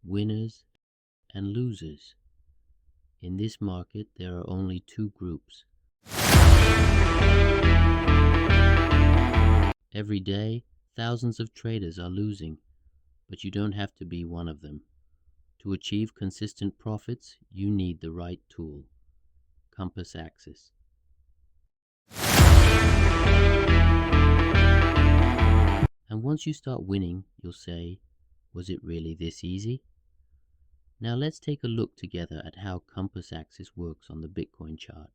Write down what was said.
winners and losers. In this market, there are only two groups. Every day, thousands of traders are losing, but you don't have to be one of them. To achieve consistent profits, you need the right tool, Compass Axis. And once you start winning, you'll say, was it really this easy? Now let's take a look together at how Compass Axis works on the Bitcoin chart.